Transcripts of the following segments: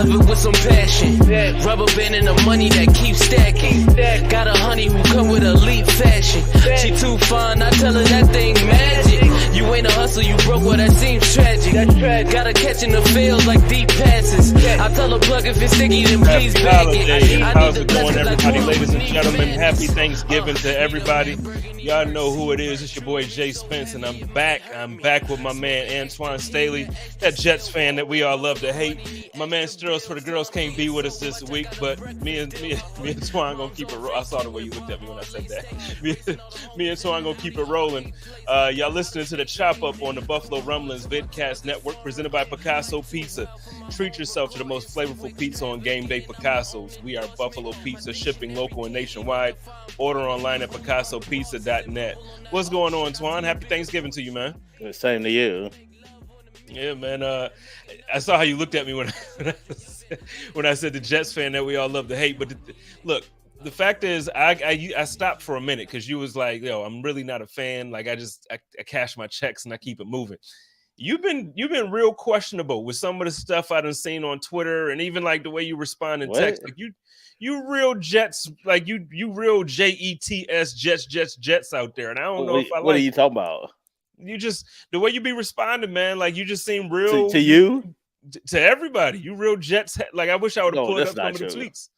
love it with some passion. Rubber band and the money that keeps stacking. Got a honey who come with elite fashion. She too fine, I tell her that thing magic. You ain't a hustle, you broke, well that seems tragic. Gotta catch in the field like deep passes. I tell her plug if it's sticky, then please bag it. How's it going, everybody? Ladies and gentlemen, happy Thanksgiving to everybody. Y'all know who it is. It's your boy Jay Spence, and I'm back with my man Antwan Staley, that Jets fan that we all love to hate. My man Stirls for the girls can't be with us this week, but me and Twan gonna keep it rolling. I saw the way you looked at me when I said that. me and Twan gonna keep it rolling. Y'all listening to the Chop Up on the Buffalo Rumblings Vidcast Network, presented by Picasso Pizza. Treat yourself to the most flavorful pizza on game day. Picasso's. We are Buffalo Pizza, shipping local and nationwide. Order online at picassopizza.net. What's going on, Twan? Happy Thanksgiving to you, man. Same to you. Yeah, man. I saw how you looked at me when I said the Jets fan that we all love to hate. But look, the fact is, I stopped for a minute because you was like, yo, I'm really not a fan. Like I cash my checks and I keep it moving. You've been real questionable with some of the stuff I done seen on Twitter, and even like the way you respond in text. Like you real Jets, like you real JETS Jets out there. And I don't know if I like. What are you talking about? You just the way you be responding, man. Like you just seem real to you, to everybody. You real Jets. Like I wish I would have pulled up some of the tweets.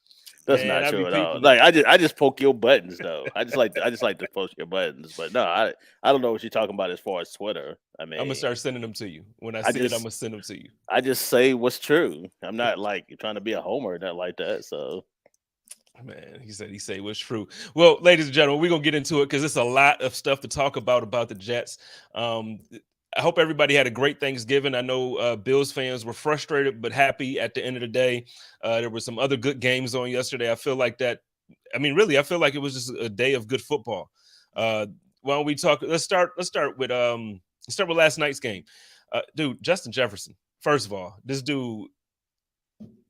That's not true at all. Like I just poke your buttons though. I just like to poke your buttons. But no, I don't know what you're talking about as far as Twitter. I mean, I'm gonna start sending them to you. When I see it, I'm gonna send them to you. I just say what's true. I'm not like trying to be a homer or nothing like that. So man, he say what's true. Well, ladies and gentlemen, we're gonna get into it because it's a lot of stuff to talk about the Jets. I hope everybody had a great Thanksgiving. I know Bills fans were frustrated but happy at the end of the day. There were some other good games on yesterday. I feel like that. I mean, really, I feel like it was just a day of good football. Why don't we talk? Let's start with last night's game. Dude, Justin Jefferson. First of all, this dude.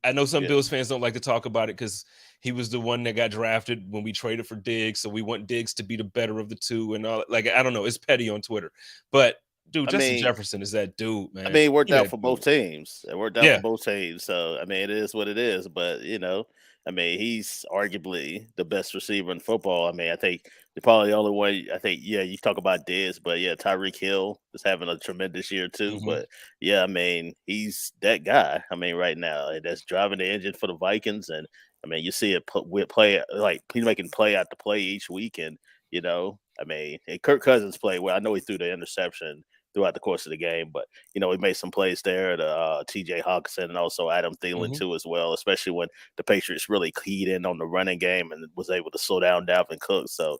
I know some Bills fans don't like to talk about it because he was the one that got drafted when we traded for Diggs. So we want Diggs to be the better of the two and all. Like I don't know, it's petty on Twitter, but. Dude, Justin Jefferson is that dude, man. I mean, it worked out for both teams. It worked out for both teams. So, I mean, it is what it is. But, I mean, he's arguably the best receiver in football. I mean, I think probably the only way, you talk about Diz, but, Tyreek Hill is having a tremendous year too. Mm-hmm. But, I mean, he's that guy, I mean, right now. And that's driving the engine for the Vikings. And, I mean, you see it play, like, he's making play after play each week. And, I mean, and Kirk Cousins played well. I know he threw the interception throughout the course of the game, but he made some plays there to T.J. Hawkinson and also Adam Thielen too as well, especially when the Patriots really keyed in on the running game and was able to slow down Dalvin Cook. So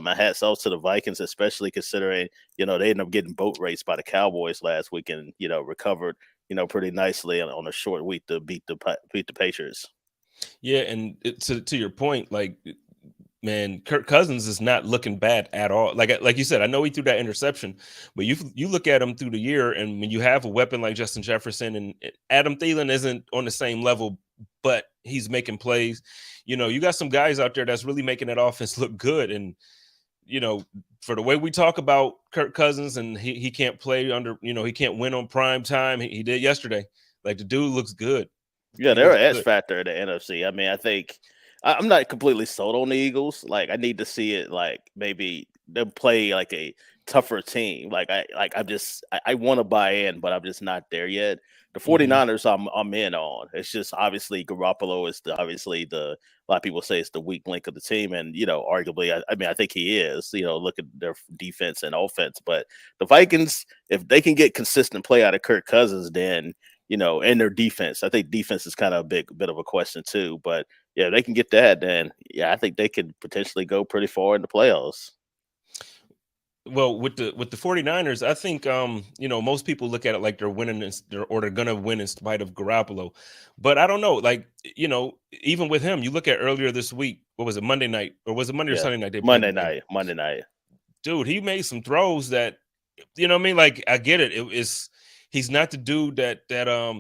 my hats off to the Vikings, especially considering they ended up getting boat raced by the Cowboys last week and recovered pretty nicely on a short week to beat the Patriots. Yeah, and to your point, like. Man, Kirk Cousins is not looking bad at all. Like you said, I know he threw that interception, but you look at him through the year, and when you have a weapon like Justin Jefferson and Adam Thielen isn't on the same level, but he's making plays. You got some guys out there that's really making that offense look good. And for the way we talk about Kirk Cousins, and he can't play under, he can't win on prime time. He did yesterday. Like the dude looks good. Yeah, they're an X factor in the NFC. I mean, I think. I'm not completely sold on the Eagles. Like I need to see it like maybe them play like a tougher team. Like I want to buy in, but I'm just not there yet. The 49ers I'm in on. It's just obviously Garoppolo is a lot of people say it's the weak link of the team. And, arguably, I think he is, look at their defense and offense. But the Vikings, if they can get consistent play out of Kirk Cousins, then, and their defense, I think defense is kind of a bit of a question too. But yeah, they can get that, then I think they could potentially go pretty far in the playoffs. Well, with the 49ers, I think most people look at it like they're winning or they're gonna win in spite of Garoppolo. But I don't know, like, even with him, you look at earlier this week, what was it, Monday night? Or was it Monday or Sunday night? Monday night. Dude, he made some throws that, what I mean? Like, I get it. He's not the dude that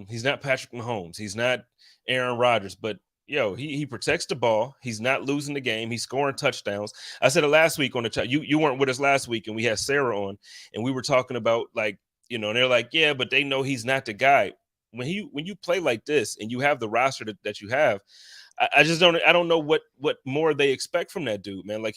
he's not Patrick Mahomes. He's not Aaron Rodgers, but he protects the ball. He's not losing the game. He's scoring touchdowns. I said it last week on the chat. You weren't with us last week, and we had Sarah on, and we were talking about, like, and they're like, yeah, but they know he's not the guy. when you play like this and you have the roster that you have, I just don't know what more they expect from that dude, man. Like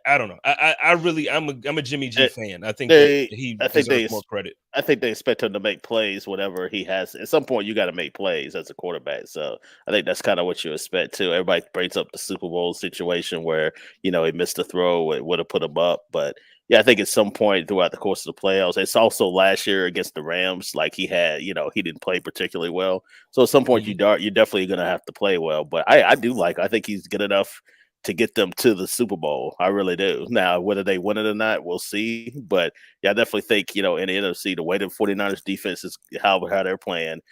I don't know. I'm a Jimmy G fan. I think that he deserves more credit. I think they expect him to make plays whatever he has. At some point, you got to make plays as a quarterback. So I think that's kind of what you expect too. Everybody brings up the Super Bowl situation where he missed a throw, it would have put him up. But yeah, I think at some point throughout the course of the playoffs, it's also last year against the Rams, like he had, he didn't play particularly well. So at some point, you're definitely going to have to play well. But I think he's good enough to get them to the Super Bowl. I really do. Now, whether they win it or not, we'll see. But yeah, I definitely think, in the NFC, the way the 49ers defense is how they're playing,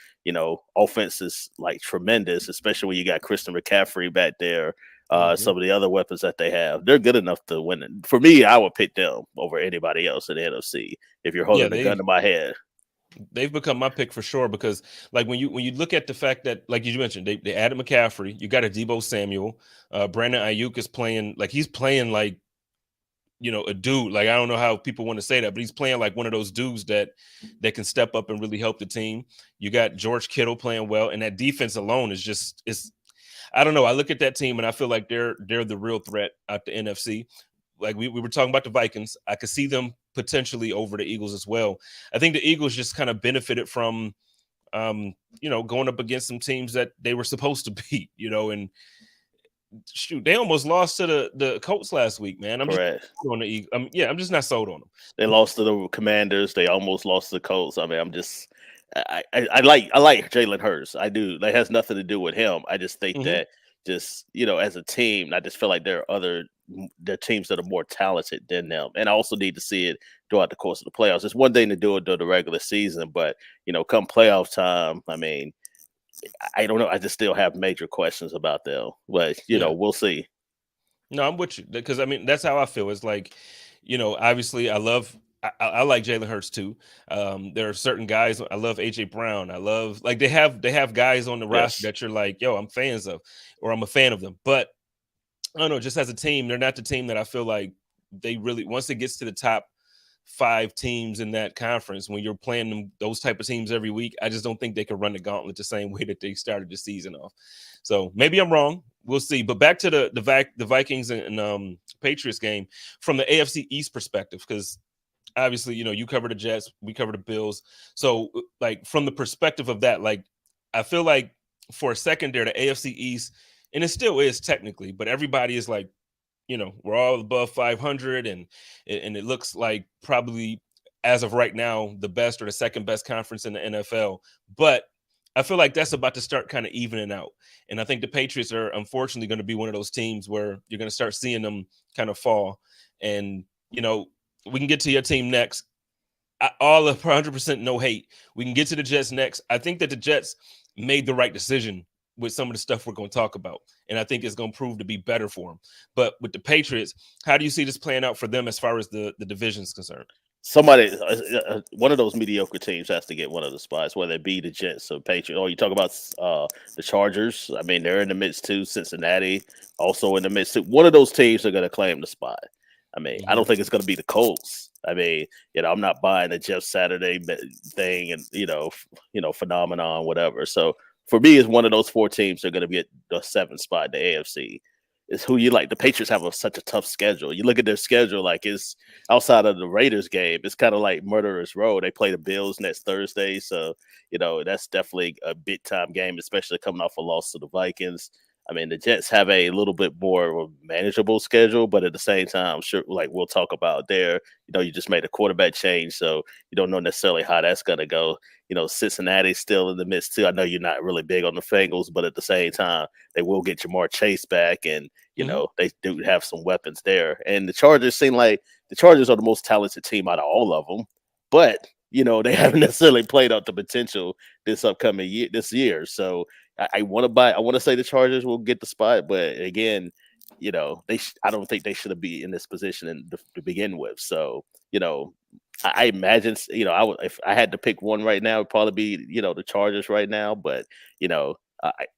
offense is like tremendous, especially when you got Christian McCaffrey back there. Some of the other weapons that they have, they're good enough to win it. For me, I would pick them over anybody else in the NFC if you're holding the gun to my head. They've become my pick for sure because, like, when you look at the fact that, like you mentioned, they added McCaffrey, you got a Deebo Samuel, Brandon Ayuk is playing like he's playing like a dude. Like, I don't know how people want to say that, but he's playing like one of those dudes that can step up and really help the team. You got George Kittle playing well, and that defense alone is I don't know. I look at that team and I feel like they're the real threat out the NFC. Like we were talking about the Vikings, I could see them potentially over the Eagles as well. I think the Eagles just kind of benefited from, going up against some teams that they were supposed to beat, and shoot, they almost lost to the Colts last week, man. I'm Correct. just on the Eagles. I'm just not sold on them. They lost to the Commanders. They almost lost to the Colts. I mean, I like Jalen Hurts. I do. That has nothing to do with him. I just think that as a team, I just feel like there are teams that are more talented than them. And I also need to see it throughout the course of the playoffs. It's one thing to do it during the regular season, but come playoff time, I mean, I don't know. I just still have major questions about them. But we'll see. No, I'm with you because that's how I feel. It's like, obviously I like Jalen Hurts too. There are certain guys. I love AJ Brown. I love, like, they have guys on the roster that you're like, yo, I'm fans of, or I'm a fan of them. But I don't know, just as a team, they're not the team that I feel like they really, once it gets to the top 5 teams in that conference, when you're playing those type of teams every week, I just don't think they can run the gauntlet the same way that they started the season off. So maybe I'm wrong. We'll see. But back to the Vikings and Patriots game from the AFC East perspective, because obviously, you cover the Jets, we cover the Bills. So, like, from the perspective of that, like, I feel like for a second there, the AFC East, and it still is technically, but everybody is like, we're all above 500, and it looks like probably as of right now the best or the second best conference in the NFL. But I feel like that's about to start kind of evening out, and I think the Patriots are unfortunately going to be one of those teams where you're going to start seeing them kind of fall. And we can get to your team next. All of 100% no hate. We can get to the Jets next. I think that the Jets made the right decision with some of the stuff we're going to talk about, and I think it's going to prove to be better for them. But with the Patriots, how do you see this playing out for them as far as the division is concerned? One of those mediocre teams has to get one of the spots, whether it be the Jets or Patriots. Or you talk about the Chargers. I mean, they're in the midst too. Cincinnati also in the midst too. One of those teams are going to claim the spot. I mean, I don't think it's going to be the Colts. I mean, I'm not buying the Jeff Saturday thing and phenomenon, whatever. So for me, it's one of those 4 teams that are going to be at the 7th spot in the AFC. It's who you like. The Patriots have such a tough schedule. You look at their schedule, like, it's outside of the Raiders game, it's kind of like murderer's row. They play the Bills next Thursday, so that's definitely a big time game, especially coming off a loss to the Vikings. I mean, the Jets have a little bit more of a manageable schedule, but at the same time, sure, like we'll talk about there, you just made a quarterback change, so you don't know necessarily how that's going to go. Cincinnati's still in the midst too. I know you're not really big on the Bengals, but at the same time, they will get Jamar Chase back, and they do have some weapons there. And the Chargers seem like the Chargers are the most talented team out of all of them, but they haven't necessarily played up the potential this upcoming year. So I want to say the Chargers will get the spot, but again, I don't think they should be in this position to begin with. So I imagine I would, if I had to pick one right now, it'd probably be the Chargers right now. But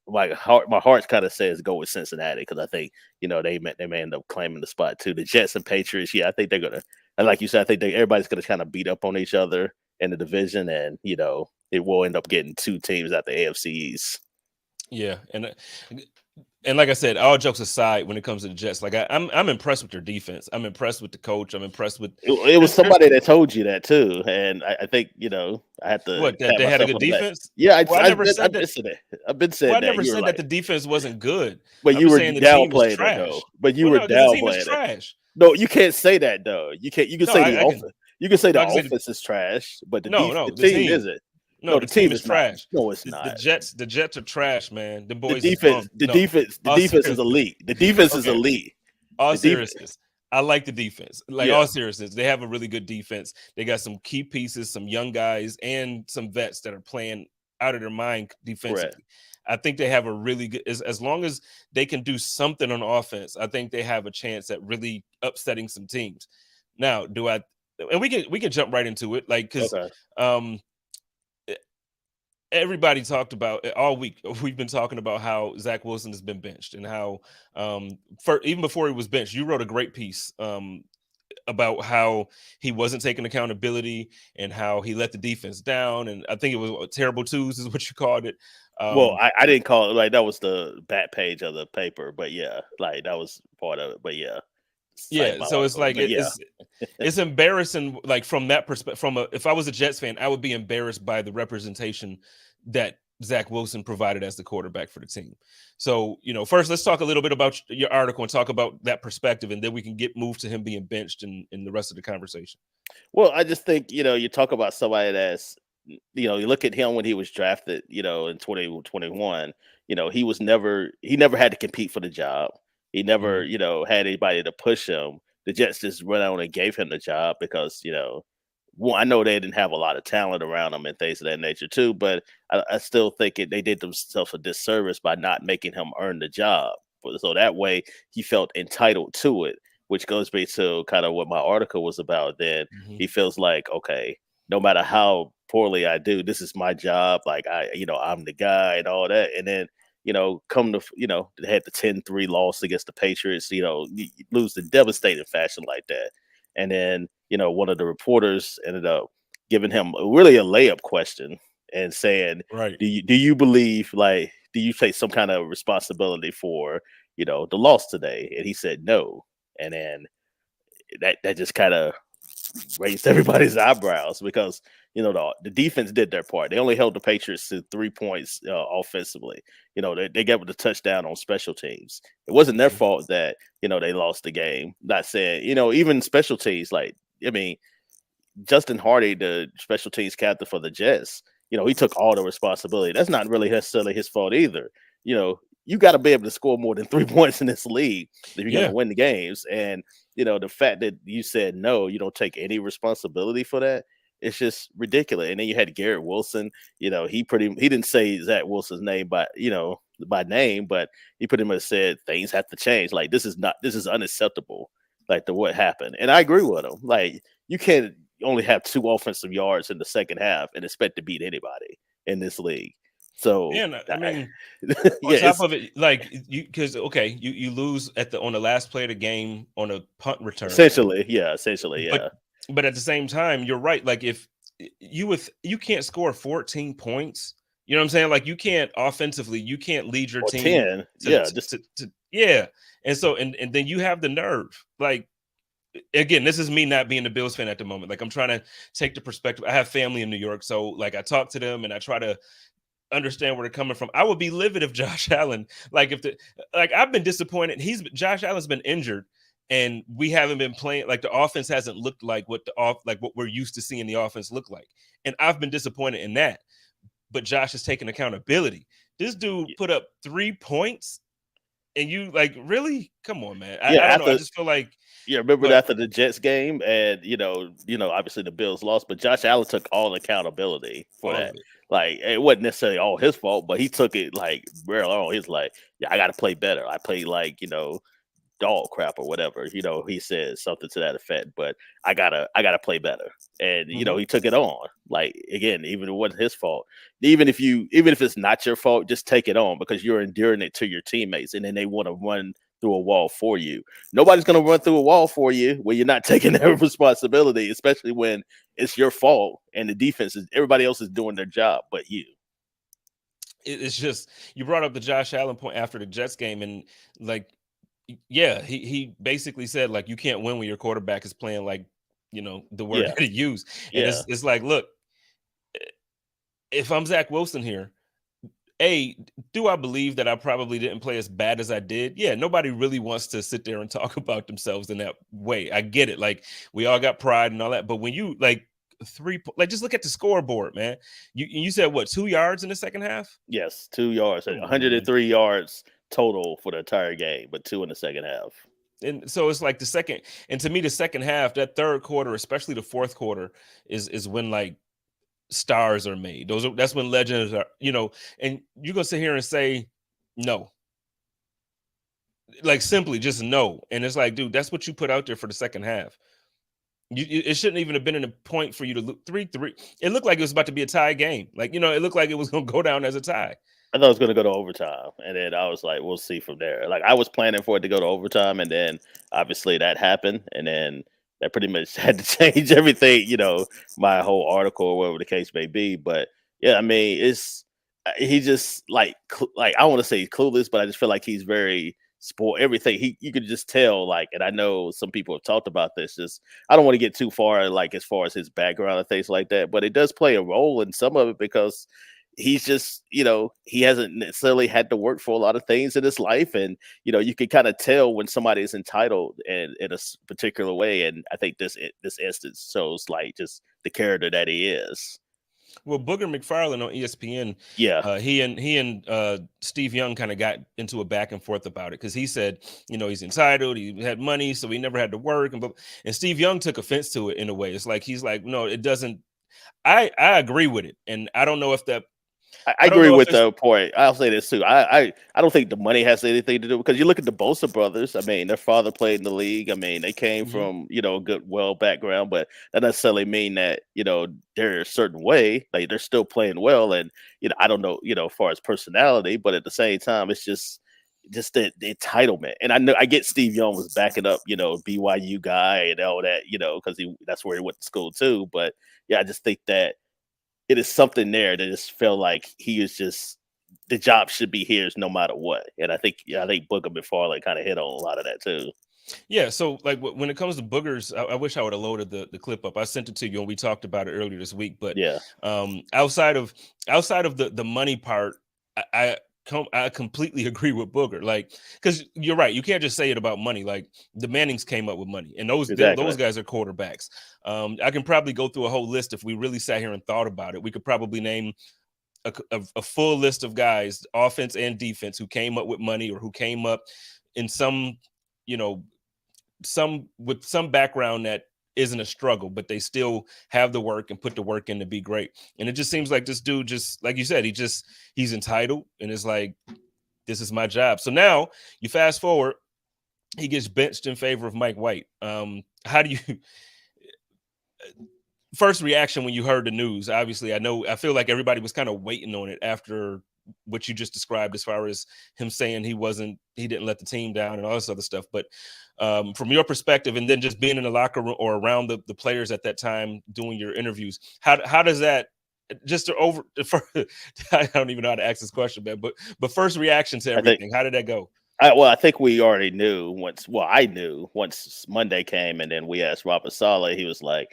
my heart kind of says go with Cincinnati because I think they may end up claiming the spot too. The Jets and Patriots, I think they're gonna, and like you said, I think everybody's gonna kind of beat up on each other in the division, and it will end up getting 2 teams at the AFC East. Yeah, and like I said, all jokes aside, when it comes to the Jets, like I'm impressed with their defense. I'm impressed with the coach. I'm impressed with. It was somebody that told you that too, and I think I had to What, that pat they had a myself good on the back. defense? Yeah, Well, I never said I've that. been saying that. I've been Well, saying I that. never You were said that like, the defense wasn't good. but I you was were saying the team is downplaying it though. trash. But you Well, were no, because the team is downplaying it. trash. No, you can't say that though. You can't. You can No, say the I can. offense. You can say the Like I said, offense is trash, but the no, the the team team. isn't. No, No, the the team team is is not. trash. No, it's The not. Jets are trash, man. The The boys is defense, bum. No, the all defense is seriousness. elite. The defense is Okay, elite. all The defense, seriousness. I like the defense. Like, yeah, all seriousness, they have a really good defense. They got some key pieces, some young guys, and some vets that are playing out of their mind correct. defensively. I think they have a really good, as long as they can do something on offense, I think they have a chance at really upsetting some teams. Now, and we can jump right into it, like, because Okay. Everybody talked about all week. We've been talking about how Zach Wilson has been benched, and how even before he was benched, you wrote a great piece about how he wasn't taking accountability and how he let the defense down. And I think it was terrible twos is what you called it. Well, I didn't call it like that was the back page of the paper, but yeah, like that was part of it. But yeah, cite Yeah, my so it's article. like But yeah, it's embarrassing. Like, from that perspective, if I was a Jets fan, I would be embarrassed by the representation that Zach Wilson provided as the quarterback for the team. So, first let's talk a little bit about your article and talk about that perspective, and then we can moved to him being benched in the rest of the conversation. well, I just think you talk about somebody that's you look at him when he was drafted, in 2021. He never had to compete for the job. He never, Mhm. had anybody to push him. The Jets just went on and gave him the job because, well, I know they didn't have a lot of talent around him and things of that nature too, but I still think they did themselves a disservice by not making him earn the job. So that way he felt entitled to it, which goes back to kind of what my article was about. Then Mhm. he feels like, okay, no matter how poorly I do, this is my job. Like I'm the guy and all that. And then, come to, they had the 10-3 loss against the Patriots, you lose in devastating fashion like that. And then, one of the reporters ended up giving him really a layup question and saying, Right. do you believe, like, do you take some kind of responsibility for, the loss today? And he said no. And then that just kind of raised everybody's eyebrows because the defense did their part. They only held the Patriots to 3 points offensively. They got the touchdown on special teams. It wasn't their Mhm. fault that they lost the game. Not saying even special teams, like, I mean, Justin Hardy, the special teams captain for the Jets, he took all the responsibility. That's not really necessarily his fault either. You got to be able to score more than 3 points in this league if you're going to Yeah. win the games. And, the fact that you said no, you don't take any responsibility for that. It's just ridiculous. And then you had Garrett Wilson, he didn't say Zach Wilson's name by name, but he pretty much said things have to change. Like, this is unacceptable. Like, what happened. And I agree with him. Like, you can't only have 2 offensive yards in the second half and expect to beat anybody in this league. So, And I mean, on yeah, top of it, like, because you lose on the last play of the game on a punt return, essentially, yeah. but at the same time, you're right. Like, if you can't score 14 points, you know what I'm saying? Like, you can't offensively, you can't lead your Or team 10, to, yeah, just yeah. And so, and then you have the nerve. Like, again, this is me not being a Bills fan at the moment. Like, I'm trying to take the perspective. I have family in New York, so, like, I talk to them and I try to understand where they're coming from. I would be livid if Josh Allen, like, I've been disappointed. Josh Allen's been injured and we haven't been playing, like, the offense hasn't looked like what we're used to seeing the offense look like. And I've been disappointed in that. But Josh has taken accountability. This dude put up 3 points and you, like, really? Come on, man. I don't know. I just feel like, remember but after the Jets game, and obviously the Bills lost, but Josh Allen took all accountability for all that. of it. Like, it wasn't necessarily all his fault, but he took it like real on. He's like, yeah, I got to play better. I played like dog crap or whatever. He said something to that effect. But I gotta play better, and Mhm. he took it on. Like, again, even if it wasn't his fault, even if it's not your fault, just take it on because you're enduring it to your teammates, and then they want to run through a wall for you. Nobody's going to run through a wall for you when you're not taking their responsibility, especially when it's your fault and the defense is everybody else is doing their job but you. It's just, you brought up the Josh Allen point after the Jets game, and like, yeah, he basically said, like, you can't win when your quarterback is playing like, the word Yeah. that he used. And Yeah. it's like, look, if I'm Zach Wilson here, do I believe that I probably didn't play as bad as I did? Yeah, nobody really wants to sit there and talk about themselves in that way. I get it. Like, we all got pride and all that, but when you just look at the scoreboard, man. You said what, 2 yards in the second half? Yes, 2 yards, Come on, 103 yards total for the entire game, but 2 in the second half. And so it's like to me, the second half, that third quarter, especially the fourth quarter, is when like stars are made. That's when legends are, and you're gonna sit here and say no. Like, simply just no. And it's like, dude, that's what you put out there for the second half. It shouldn't even have been in a point for you to look 3-3. It looked like it was about to be a tie game. Like, it looked like it was gonna go down as a tie. I thought it was going to go to overtime, and then I was like, we'll see from there. Like, I was planning for it to go to overtime, and then obviously that happened, and then that pretty much had to change everything, my whole article or whatever the case may be. But yeah, I mean, he just like I don't want to say clueless, but I just feel like he's very spoiled. Everything you could just tell, like, and I know some people have talked about this. Just I don't want to get too far, like as far as his background and things like that, but it does play a role in some of it because he's just, he hasn't necessarily had to work for a lot of things in his life. And, you can kind of tell when somebody is entitled in a particular way. And I think this instance shows like just the character that he is. Well, Booger McFarland on ESPN, yeah, he and Steve Young kind of got into a back and forth about it because he said, he's entitled, he had money, so he never had to work, and Steve Young took offense to it in a way. It's like he's like, no, it doesn't. I agree with it, and I don't know if that. I agree with the point. I'll say this too. I don't think the money has anything to do, because you look at the Bosa brothers. I mean, their father played in the league. I mean, they came from a good, well background, but that doesn't necessarily mean that they're a certain way. Like, they're still playing well, and I don't know as far as personality, but at the same time, it's just the entitlement. And I get Steve Young was backing up BYU guy and all that because that's where he went to school too. But yeah, I just think that it is something there that just felt like he is just, the job should be his no matter what. And I think Booger McFarland kind of hit on a lot of that too. Yeah, so like when it comes to Boogers, I wish I would have loaded the clip up. I sent it to you and we talked about it earlier this week. But yeah, outside of the money part, I completely agree with Booger. Like, because you're right, you can't just say it about money. Like, the Mannings came up with money, and those guys are quarterbacks. I can probably go through a whole list if we really sat here and thought about it. We could probably name a full list of guys, offense and defense, who came up with money or who came up in some with some background that isn't a struggle, but they still have the work and put the work in to be great. And it just seems like this dude, just like you said, he's entitled, and it's like, this is my job. So now you fast forward, he gets benched in favor of Mike White. How do you first reaction when you heard the news? Obviously, I feel like everybody was kind of waiting on it after what you just described, as far as him saying he didn't let the team down and all this other stuff. But from your perspective, and then just being in the locker room or around the players at that time doing your interviews, how does that, I don't even know how to ask this question, man, but first reaction to everything, how did that go? I think we already knew I knew once Monday came, and then we asked Robert Saleh. He was like,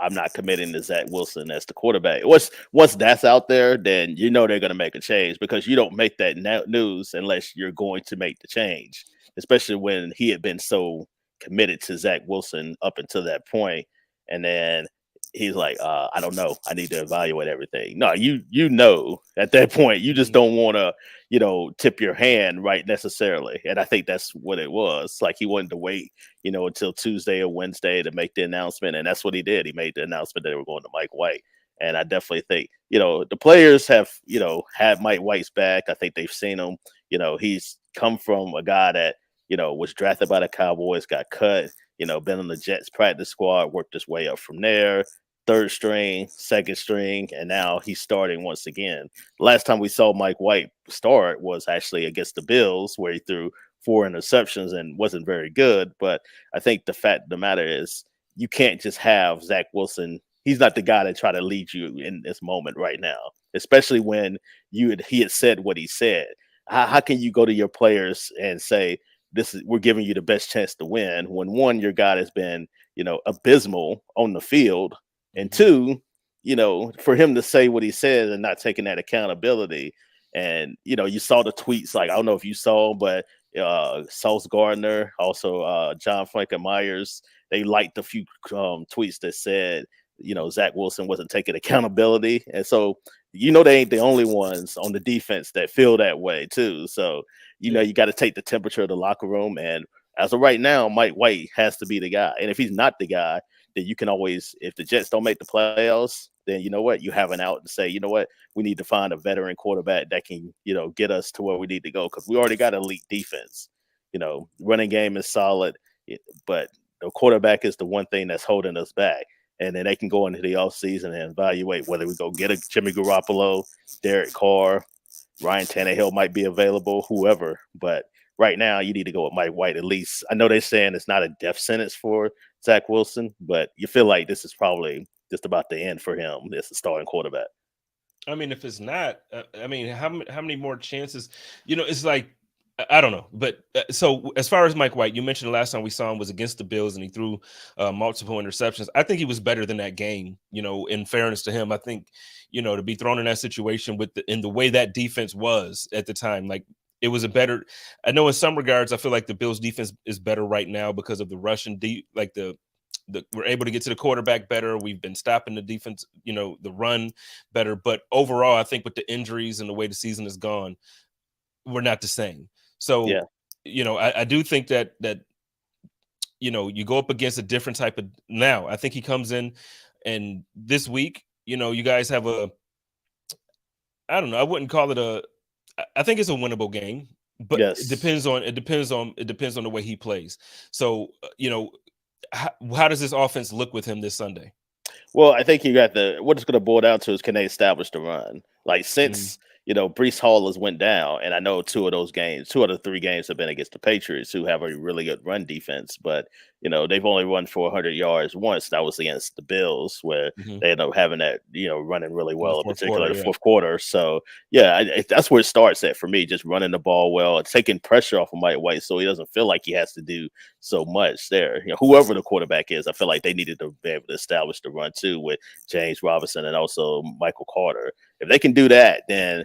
I'm not committing to Zach Wilson as the quarterback. Once that's out there, then they're going to make a change, because you don't make that news unless you're going to make the change, especially when he had been so committed to Zach Wilson up until that point. And then he's like, I don't know, I need to evaluate everything. No, at that point, you just don't want to, tip your hand right necessarily. And I think that's what it was. Like, he wanted to wait, until Tuesday or Wednesday to make the announcement. And that's what he did. He made the announcement that they were going to Mike White. And I definitely think, the players have, had Mike White's back. I think they've seen him. He's come from a guy that, was drafted by the Cowboys, got cut, been on the Jets practice squad, worked his way up from there, third string, second string, and now he's starting once again. Last time we saw Mike White start was actually against the Bills, where he threw 4 interceptions and wasn't very good. But I think the fact of the matter is you can't just have Zach Wilson. He's not the guy to try to lead you in this moment right now, especially when he had said what he said. How can you go to your players and say, we're giving you the best chance to win when, one, your guy has been, abysmal on the field, and two, for him to say what he said and not taking that accountability. And, you saw the tweets, like, I don't know if you saw, but Sauce Gardner, also John Franklin Myers, they liked a few tweets that said, Zach Wilson wasn't taking accountability. And so, they ain't the only ones on the defense that feel that way too. So, you got to take the temperature of the locker room. And as of right now, Mike White has to be the guy. And if he's not the guy, then you can always, if the Jets don't make the playoffs, then you know what? You have an out and say, you know what? We need to find a veteran quarterback that can, get us to where we need to go, because we already got elite defense. Running game is solid, but the quarterback is the one thing that's holding us back. And then they can go into the offseason and evaluate whether we go get a Jimmy Garoppolo, Derek Carr, Ryan Tannehill might be available, whoever. But right now, you need to go with Mike White at least. I know they're saying it's not a death sentence for Zach Wilson, but you feel like this is probably just about the end for him as a starting quarterback. I mean, if it's not, how many more chances? It's like, I don't know. But so as far as Mike White, you mentioned the last time we saw him was against the Bills and he threw multiple interceptions. I think he was better than that game, in fairness to him. I think, to be thrown in that situation in the way that defense was at the time, like it was I know in some regards, I feel like the Bills defense is better right now because of the Russian like we're able to get to the quarterback better. We've been stopping the defense, the run better. But overall, I think with the injuries and the way the season has gone, we're not the same. So, yeah. I do think that you go up against a different type of now. I think he comes in, and this week, you guys have I don't know. I wouldn't call it I think it's a winnable game, but yes. It depends on the way he plays. So, how does this offense look with him this Sunday? Well, I think you got what it's going to boil down to is, can they establish the run? Like, since Breece Hall has went down, and I know 2 of the 3 games have been against the Patriots, who have a really good run defense, but they've only run for 100 yards once. That was against the Bills, where they ended up having that running really well, in particular the fourth quarter. So that's where it starts at for me, just running the ball well, taking pressure off of Mike White, so he doesn't feel like he has to do so much there. Whoever the quarterback is, I feel like they needed to be able to establish the run too, with James Robinson and also Michael Carter. If they can do that, then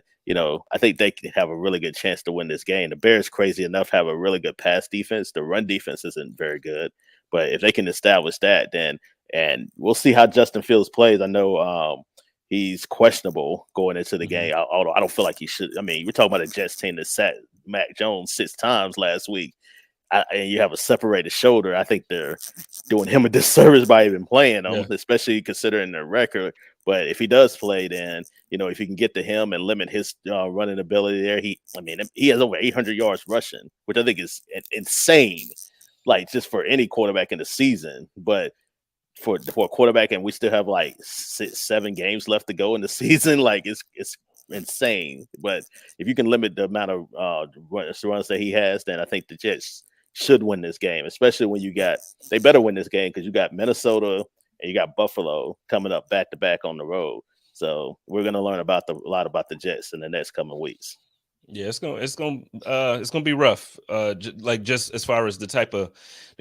I think they can have a really good chance to win this game. The Bears, crazy enough, have a really good pass defense. The run defense isn't very good, but if they can establish that, then, and we'll see how Justin Fields plays. I know he's questionable going into the game. Although I don't feel like he should. I mean, we're talking about a Jets team that sat Mac Jones 6 times last week. And you have a separated shoulder. I think they're doing him a disservice by even playing him, especially considering their record. But if he does play, then if you can get to him and limit his running ability there, he has over 800 yards rushing, which I think is insane. Like, just for any quarterback in the season, but for a quarterback, and we still have like 7 games left to go in the season, like it's insane. But if you can limit the amount of runs that he has, then I think the Jets should win this game, especially when they better win this game, because you got Minnesota and you got Buffalo coming up back to back on the road. So we're going to learn a lot about the Jets in the next coming weeks. Yeah, it's gonna be rough. Just as far as the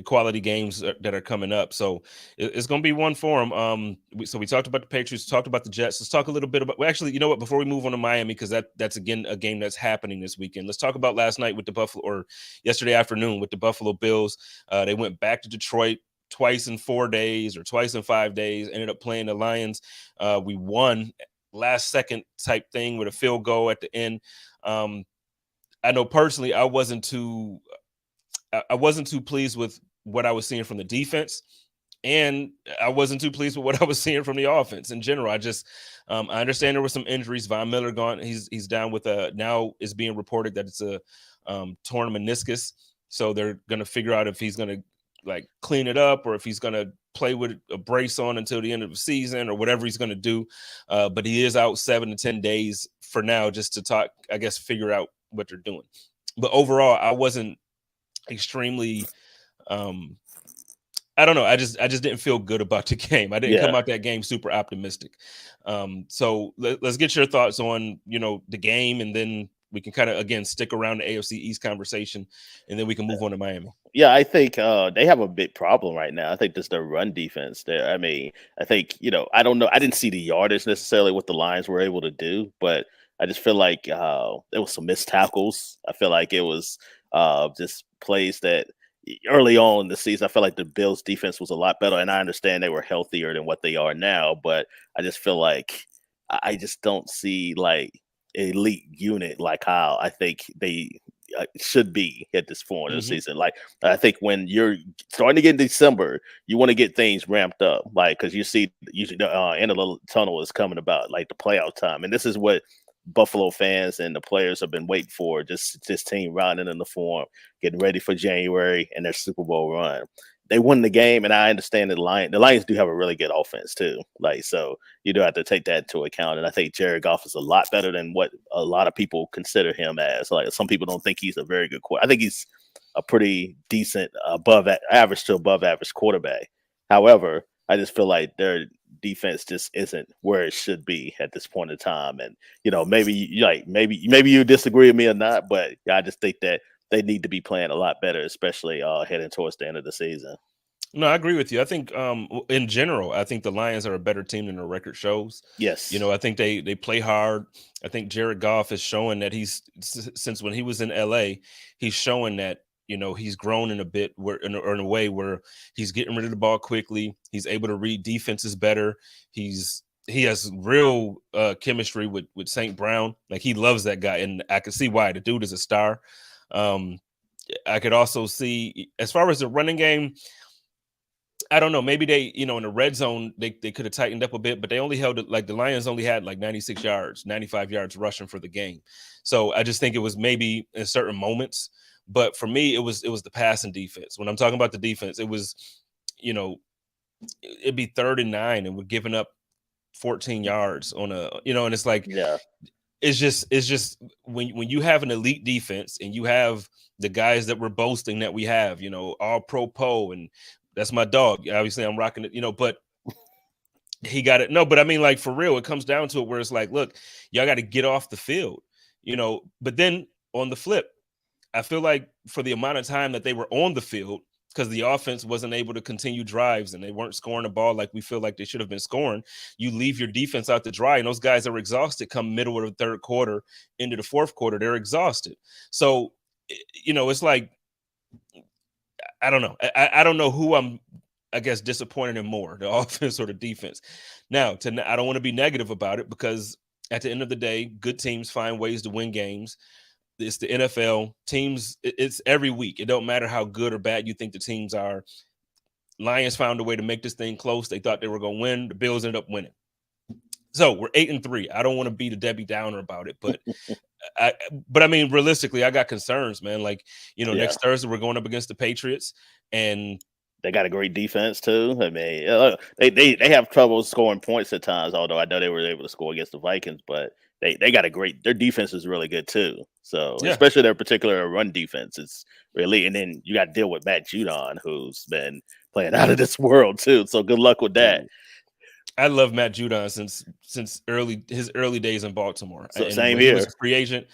quality games that are coming up. So it's gonna be one for them. So we talked about the Patriots, talked about the Jets. Let's talk a little bit about. Well, actually, you know what? Before we move on to Miami, because that's again a game that's happening this weekend. Let's talk about last night with the or yesterday afternoon with the Buffalo Bills. They went back to Detroit twice in 4 days or twice in 5 days. Ended up playing the Lions. We won last second type thing with a field goal at the end. I know personally, I wasn't too pleased with what I was seeing from the defense, and I wasn't too pleased with what I was seeing from the offense in general. I understand there were some injuries. Von Miller gone. He's down with now it's being reported that it's a torn meniscus. So they're going to figure out if he's going to like clean it up or if he's going to play with a brace on until the end of the season or whatever he's going to do. But he is out 7 to 10 days for now, just to figure out what they're doing. But overall, I wasn't extremely. I don't know. I just didn't feel good about the game. I didn't come out that game super optimistic. So let's get your thoughts on the game, and then we can kind of again stick around the AFC East conversation, and then we can move on to Miami. Yeah, I think they have a big problem right now. I think this their run defense. There, I mean, I think I don't know. I didn't see the yardage necessarily what the Lions were able to do, but I just feel like there was some missed tackles. I feel like it was just plays that early on in the season. I felt like the Bills' defense was a lot better, and I understand they were healthier than what they are now. But I just feel like I just don't see like elite unit like how I think they should be at this point of the season. Like I think when you're starting to get in December, you want to get things ramped up, like because you see usually the end of the tunnel is coming about, like the playoff time, and this is what Buffalo fans and the players have been waiting for. Just this team rounding in the form, getting ready for January and their Super Bowl run. They won the game, and I understand that the Lions do have a really good offense too. Like, so you do have to take that into account. And I think Jared Goff is a lot better than what a lot of people consider him as. Like, some people don't think he's a very good quarterback. I think he's a pretty decent above average to above average quarterback. However, I just feel like their defense just isn't where it should be at this point in time. And maybe you disagree with me or not, but I just think that they need to be playing a lot better, especially heading towards the end of the season. No, I agree with you. I think in general, I think the Lions are a better team than their record shows. Yes. I think they play hard. I think Jared Goff is showing that since when he was in LA, he's showing that he's grown in a bit in a way where he's getting rid of the ball quickly. He's able to read defenses better. He has real chemistry with St. Brown. Like, he loves that guy, and I can see why. The dude is a star. I could also see, as far as the running game, I don't know. Maybe they, in the red zone, they could have tightened up a bit, but they only held it, like the Lions only had like 96 yards, 95 yards rushing for the game. So I just think it was maybe in certain moments. But for me, it was the passing defense. When I'm talking about the defense, it was, it'd be 3rd and 9, and we're giving up 14 yards on and it's like, yeah. It's just when you have an elite defense and you have the guys that we're boasting that we have, all pro Poe, and that's my dog. Obviously, I'm rocking it, but he got it. No, but I mean, like, for real, it comes down to it where it's like, look, y'all got to get off the field, but then on the flip, I feel like for the amount of time that they were on the field, because the offense wasn't able to continue drives and they weren't scoring the ball like we feel like they should have been scoring, you leave your defense out to dry, and those guys are exhausted come middle of the 3rd quarter into the 4th quarter. They're exhausted. So, it's like, I don't know. I don't know who I'm, I guess, disappointed in more, the offense or the defense. Now, I don't want to be negative about it, because at the end of the day, good teams find ways to win games. It's the NFL. Teams, it's every week. It don't matter how good or bad you think the teams are. Lions found a way to make this thing close. They thought they were going to win. The Bills ended up winning. So we're 8-3. I don't want to be the Debbie Downer about it, but I mean, realistically, I got concerns, man. Like, next Thursday we're going up against the Patriots, and they got a great defense too. I mean, they have trouble scoring points at times, although I know they were able to score against the Vikings, but they got their defense is really good too. So especially their particular run defense is really, and then you got to deal with Matt Judon, who's been playing out of this world too. So good luck with that. I love Matt Judon since his early days in Baltimore. So same here. He was a free agent.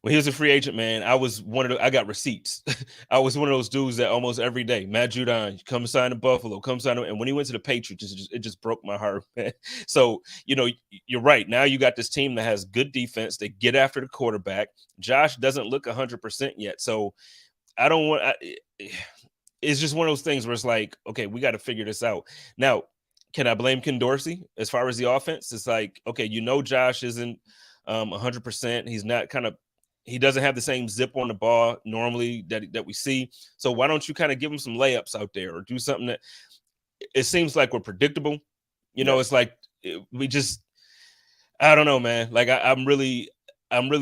When he was a free agent, man, I got receipts. I was one of those dudes that almost every day, Matt Judon, come sign to Buffalo, and when he went to the Patriots, it just broke my heart, man. So, you're right. Now you got this team that has good defense. They get after the quarterback. Josh doesn't look 100% yet. So I don't want, it's just one of those things where it's like, okay, we got to figure this out. Now, can I blame Ken Dorsey as far as the offense? It's like, okay, Josh isn't 100%. He's not he doesn't have the same zip on the ball normally that we see. So why don't you kind of give him some layups out there, or do something that it seems like we're predictable? It's like we just, I don't know, man. Like I'm really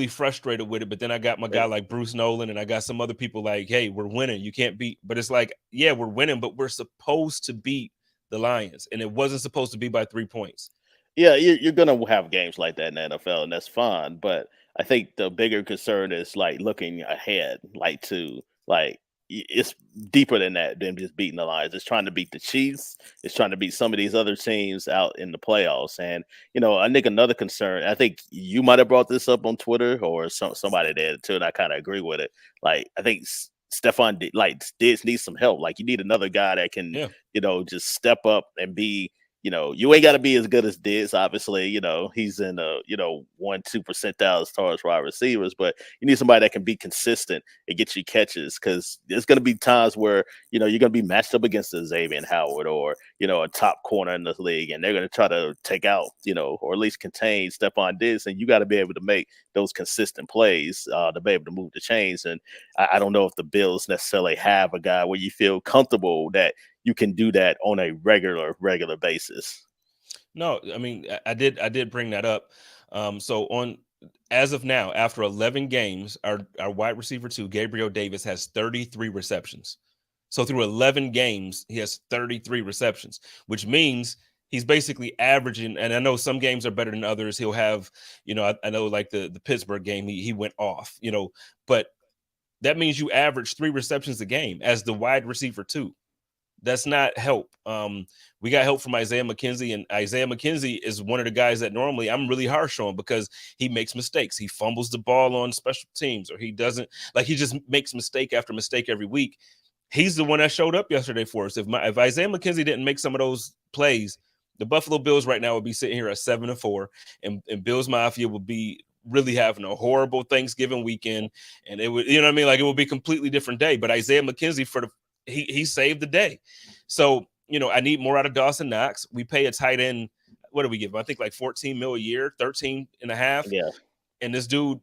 frustrated with it. But then I got my guy like Bruce Nolan, and I got some other people like, hey, we're winning. You can't beat. But it's like, yeah, we're winning, but we're supposed to beat the Lions, and it wasn't supposed to be by 3 points. Yeah, you're gonna have games like that in the NFL, and that's fine. But I think the bigger concern is like looking ahead, like to like it's deeper than that, than just beating the Lions. It's trying to beat the Chiefs. It's trying to beat some of these other teams out in the playoffs. And, I think another concern, I think you might have brought this up on Twitter or somebody did too, and I kind of agree with it. Like, I think Stephon Diggs needs some help. Like, you need another guy that can, just step up and be, you ain't got to be as good as Diggs, obviously. He's in 1-2 percentile as far as wide receivers, but you need somebody that can be consistent and get you catches, because there's going to be times where you're going to be matched up against a Xavier Howard or a top corner in the league, and they're going to try to take out or at least contain Stephon Diggs, and you got to be able to make those consistent plays to be able to move the chains. And I don't know if the Bills necessarily have a guy where you feel comfortable that you can do that on a regular basis. No, I mean, I did bring that up. So as of now, after 11 games, our wide receiver 2, Gabriel Davis, has 33 receptions. So through 11 games, he has 33 receptions, which means he's basically averaging. And I know some games are better than others. He'll have, I know like the Pittsburgh game, he went off, but that means you average 3 receptions a game as the wide receiver 2. That's not help. We got help from Isaiah McKenzie, and Isaiah McKenzie is one of the guys that normally I'm really harsh on because he makes mistakes. He fumbles the ball on special teams, or he doesn't, like, he just makes mistake after mistake every week. He's the one that showed up yesterday for us. If Isaiah McKenzie didn't make some of those plays, the Buffalo Bills right now would be sitting here at 7-4, and Bills Mafia would be really having a horrible Thanksgiving weekend, and it would, like, it would be a completely different day. But Isaiah McKenzie he saved the day. So, I need more out of Dawson Knox. We pay a tight end. What do we give him? I think like $14 million a year, 13 and a half. Yeah. And this dude,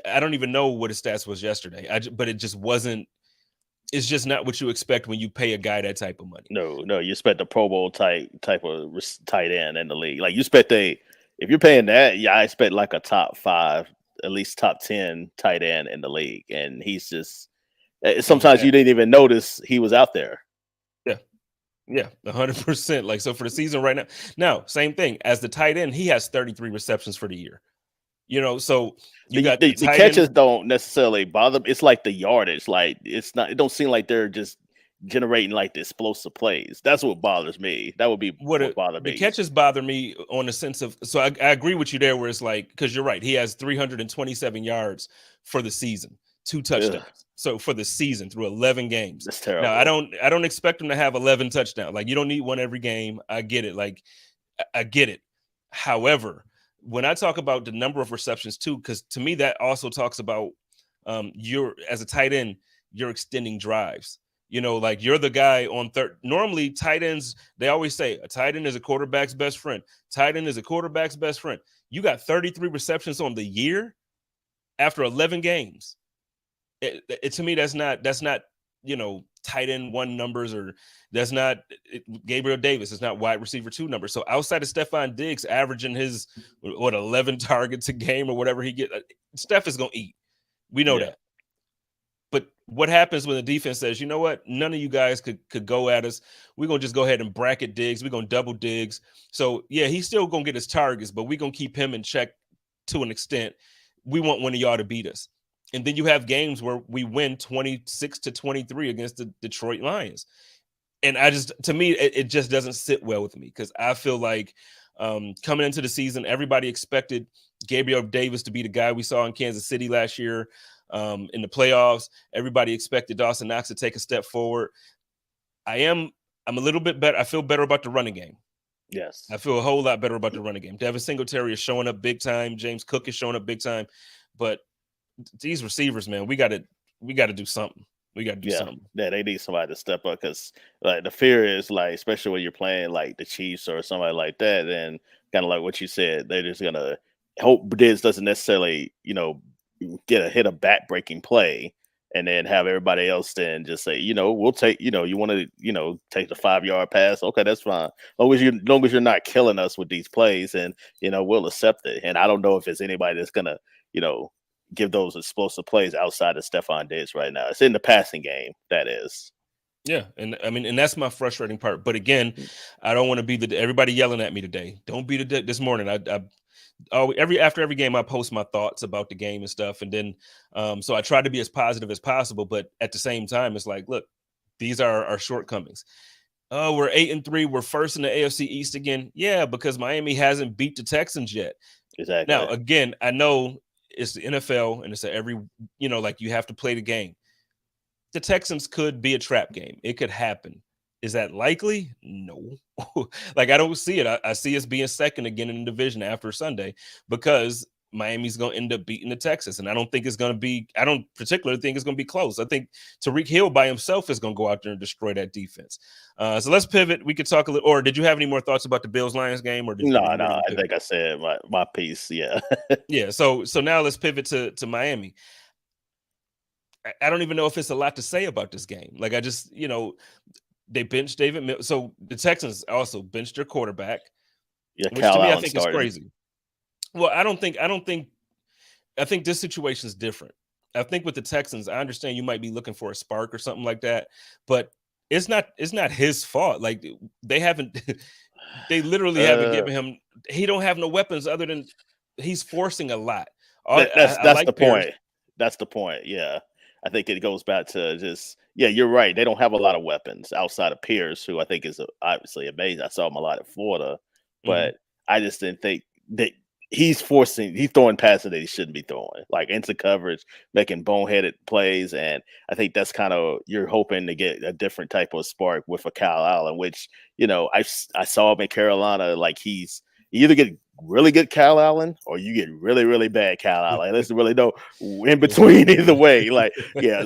I don't even know what his stats was yesterday. But it just wasn't. It's just not what you expect when you pay a guy that type of money. No, you expect the Pro Bowl type of tight end in the league. Like, you expect if you're paying that, I expect like a top 5, at least top 10 tight end in the league. And he's just, sometimes you didn't even notice he was out there. Yeah, 100%. Like, so for the season right now, same thing as the tight end, he has 33 receptions for the year. So you got the catches don't necessarily bother. It's like the yardage. Like, it's not. It don't seem like they're just generating like the explosive plays. That's what bothers me. That would be what bothers me. The catches bother me on the sense of. So I agree with you there, where it's like, because you're right, he has 327 yards for the season, 2 touchdowns. Ugh. So for the season through 11 games. That's terrible. Now, I don't expect him to have 11 touchdowns. Like, you don't need one every game. I get it. Like, I get it. However, when I talk about the number of receptions too, because to me that also talks about as a tight end, you're extending drives. Like, you're the guy on third. Normally, tight ends, they always say a tight end is a quarterback's best friend. Tight end is a quarterback's best friend. You got 33 receptions on the year after 11 games. To me, that's not tight end 1 numbers, or that's not Gabriel Davis. It's not wide receiver 2 numbers. So outside of Stephon Diggs averaging his 11 targets a game or whatever he get, Steph is gonna eat. We know that. But what happens when the defense says, you know what, none of you guys could go at us. We're gonna just go ahead and bracket Diggs. We're gonna double Diggs. So yeah, he's still gonna get his targets, but we're gonna keep him in check to an extent. We want one of y'all to beat us. And then you have games where we win 26-23 against the Detroit Lions. And to me, it just doesn't sit well with me, because I feel like coming into the season, everybody expected Gabriel Davis to be the guy we saw in Kansas City last year in the playoffs. Everybody expected Dawson Knox to take a step forward. I'm a little bit better. I feel better about the running game. Yes. I feel a whole lot better about the running game. Devin Singletary is showing up big time. James Cook is showing up big time. But these receivers, man, we got to do something. We got to do something. Yeah, they need somebody to step up, because like the fear is, like, especially when you're playing like the Chiefs or somebody like that, and kind of like what you said, they're just gonna hope Diggs doesn't necessarily, hit a back-breaking play, and then have everybody else then just say, we'll take, you want to, take the 5-yard pass. Okay, that's fine. Long as you're not killing us with these plays, and we'll accept it. And I don't know if it's anybody that's gonna, give those explosive plays outside of Stephon Diggs right now. It's in the passing game, that is. Yeah, and I mean, and that's my frustrating part. But again, I don't want to be everybody yelling at me today. Don't be this morning. after every game, I post my thoughts about the game and stuff. And then, so I try to be as positive as possible. But at the same time, it's like, look, these are our shortcomings. Oh, we're 8-3. We're first in the AFC East again. Yeah, because Miami hasn't beat the Texans yet. Exactly. Now, again, I know it's the NFL and it's like you have to play the game. The Texans could be a trap game. It could happen. Is that likely? No. Like, I don't see it. I see us being second again in the division after Sunday because Miami's going to end up beating the Texans. And I don't particularly think it's going to be close. I think Tyreek Hill by himself is going to go out there and destroy that defense. So let's pivot. We could talk a little, or did you have any more thoughts about the Bills-Lions game? Or No, I think I said my piece. Yeah. Yeah. So now let's pivot to Miami. I don't even know if it's a lot to say about this game. Like, I just, they benched David Mills. So the Texans also benched their quarterback, yeah, which to me I think is crazy. Well, I think this situation is different. I think with the Texans, I understand you might be looking for a spark or something like that, but it's not his fault. Like, they literally haven't given him. He don't have no weapons other than he's forcing a lot. That's the point. That's the point. Yeah. I think it goes back to just, you're right. They don't have a lot of weapons outside of Pierce, who I think is obviously amazing. I saw him a lot at Florida, but I just didn't think that he's throwing passes that he shouldn't be throwing, like into coverage, making boneheaded plays. And I think that's kind of, you're hoping to get a different type of spark with a Kyle Allen, which, I saw him in Carolina. Like, you either get really good Kyle Allen or you get really, really bad Kyle Allen. There's really no in between either way. Like,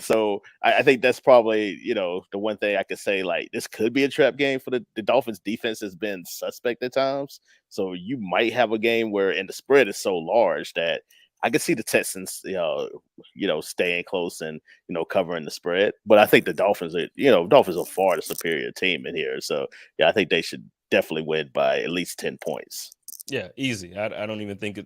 so I think that's probably, the one thing I could say, like, this could be a trap game for the Dolphins. Defense has been suspect at times. So you might have a game and the spread is so large that I could see the Texans, staying close and, covering the spread. But I think the Dolphins are far the superior team in here. So, I think they should definitely win by at least 10 points. Yeah, easy. I don't even think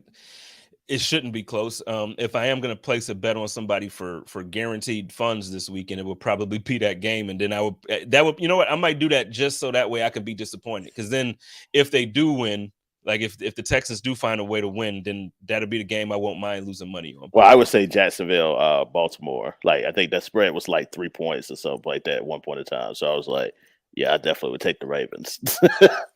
it shouldn't be close. If I am going to place a bet on somebody for guaranteed funds this weekend, it would probably be that game. And then I might do that just so that way I can be disappointed. Because then if they do win, like if the Texans do find a way to win, then that'll be the game I won't mind losing money on. Well, I would say Jacksonville, Baltimore. Like, I think that spread was like 3 points or something like that at one point in time. So I was like, I definitely would take the Ravens.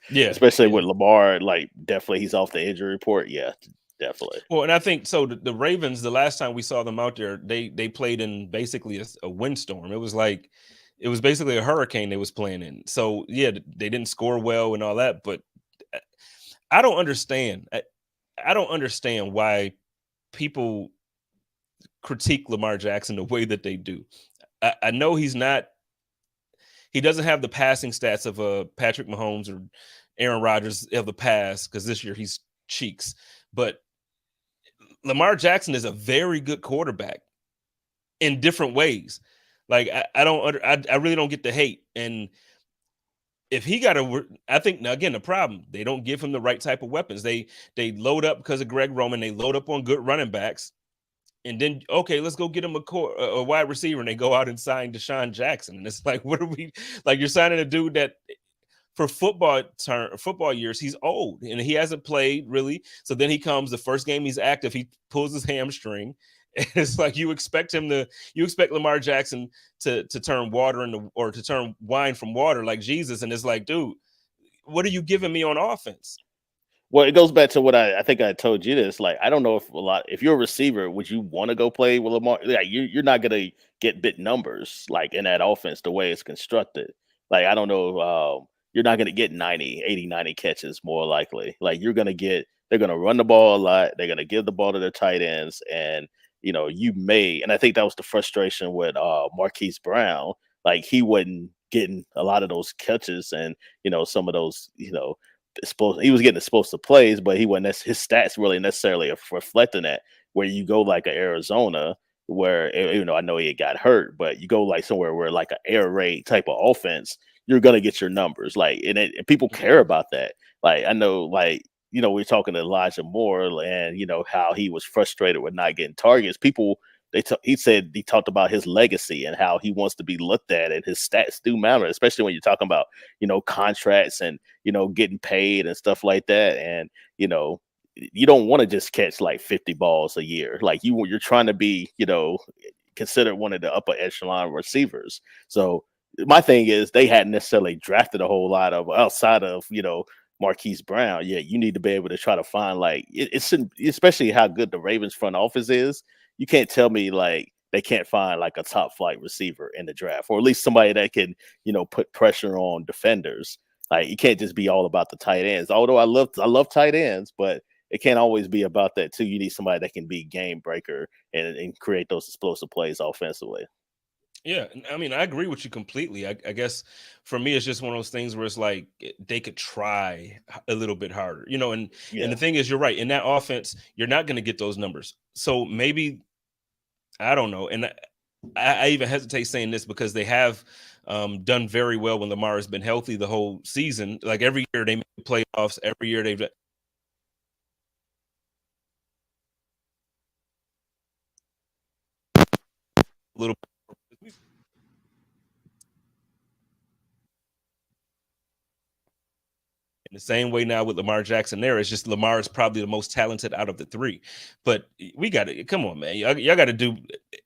Yeah. Especially with Lamar, like, definitely he's off the injury report. Yeah, definitely. Well, and I think so the Ravens, the last time we saw them out there, they played in basically a windstorm. It was basically a hurricane they was playing in. So, yeah, they didn't score well and all that, but I don't understand. I don't understand why people critique Lamar Jackson the way that they do. I know he doesn't have the passing stats of Patrick Mahomes or Aaron Rodgers of the past, because this year he's cheeks. But Lamar Jackson is a very good quarterback in different ways. Like, I really don't get the hate. And if he I think, now again, the problem, they don't give him the right type of weapons. They load up because of Greg Roman. They load up on good running backs. And then, okay, let's go get him a wide receiver. And they go out and sign Deshaun Jackson. And it's like, what are we, like, you're signing a dude that for football years, he's old and he hasn't played really. So then he comes, the first game he's active, he pulls his hamstring. And it's like, you expect Lamar Jackson to turn or to turn wine from water like Jesus. And it's like, dude, what are you giving me on offense? Well, it goes back to what I think I told you this. Like, I don't know if you're a receiver, would you want to go play with Lamar? Like, you're not going to get big numbers like in that offense the way it's constructed. Like, I don't know. You're not going to get 90 catches more likely. Like, they're going to run the ball a lot. They're going to give the ball to their tight ends. And, and I think that was the frustration with Marquise Brown. Like, he wasn't getting a lot of those catches and, some of those, he was getting exposed plays, but he wasn't. His stats really necessarily reflecting that. Where you go like Arizona, where I know he got hurt, but you go like somewhere where like an air raid type of offense, you're gonna get your numbers. Like, and people care about that. Like, I know, like, we're talking to Elijah Moore, and how he was frustrated with not getting targets. People. He talked about his legacy and how he wants to be looked at, and his stats do matter, especially when you're talking about, contracts and, getting paid and stuff like that. And, you don't want to just catch like 50 balls a year. Like you're trying to be, considered one of the upper echelon receivers. So my thing is they hadn't necessarily drafted a whole lot of outside of, Marquise Brown. Yeah, you need to be able to try to find it's especially how good the Ravens front office is. You can't tell me like they can't find like a top flight receiver in the draft, or at least somebody that can, put pressure on defenders. Like you can't just be all about the tight ends. Although I love tight ends, but it can't always be about that too. You need somebody that can be game breaker and create those explosive plays offensively. Yeah, I mean, I agree with you completely. I guess for me, it's just one of those things where it's like they could try a little bit harder, and the thing is, you're right. In that offense, you're not going to get those numbers. So maybe I don't know, and I even hesitate saying this because they have done very well when Lamar has been healthy the whole season. Like every year they make the playoffs. Every year they've little. In the same way now with Lamar Jackson, it's just Lamar is probably the most talented out of the three. But we got to come on, man. Y'all got to do.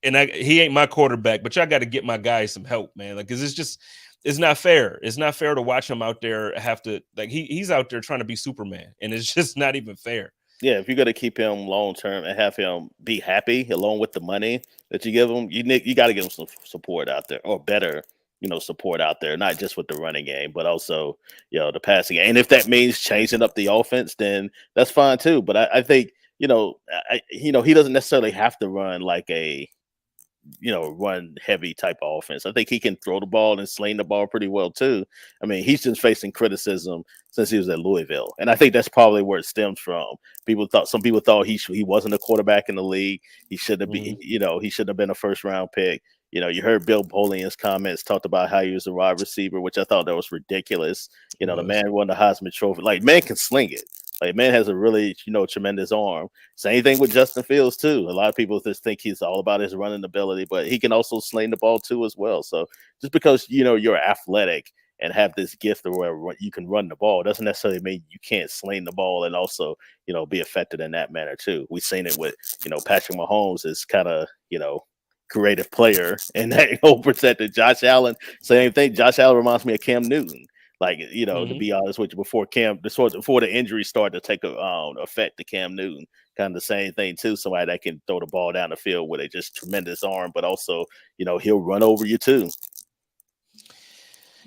And he ain't my quarterback, but y'all got to get my guy some help, man. Like, cause it's not fair. It's not fair to watch him out there have to he's out there trying to be Superman, and it's just not even fair. Yeah, if you're gonna keep him long term and have him be happy along with the money that you give him, you got to give him some support out there, or better, support out there, not just with the running game, but also, the passing game. And if that means changing up the offense, then that's fine too. But I think, he doesn't necessarily have to run like a, run heavy type of offense. I think he can throw the ball and sling the ball pretty well too. I mean, he's just facing criticism since he was at Louisville, and I think that's probably where it stems from. Some people thought he wasn't a quarterback in the league. He shouldn't be, he shouldn't have been a first round pick. You heard Bill Polian's comments talked about how he was a wide receiver, which I thought that was ridiculous. The man won the Heisman Trophy. Like, man can sling it. Like, man has a really, tremendous arm. Same thing with Justin Fields too. A lot of people just think he's all about his running ability, but he can also sling the ball too as well. So just because you're athletic and have this gift where you can run the ball doesn't necessarily mean you can't sling the ball and also, be effective in that manner too. We've seen it with, Patrick Mahomes is kind of, creative player and that whole percentage. Josh Allen, same thing. Josh Allen reminds me of Cam Newton. Like, to be honest with you, before the injury started to take effect to Cam Newton, kind of the same thing too. Somebody that can throw the ball down the field with a just tremendous arm, but also, he'll run over you too.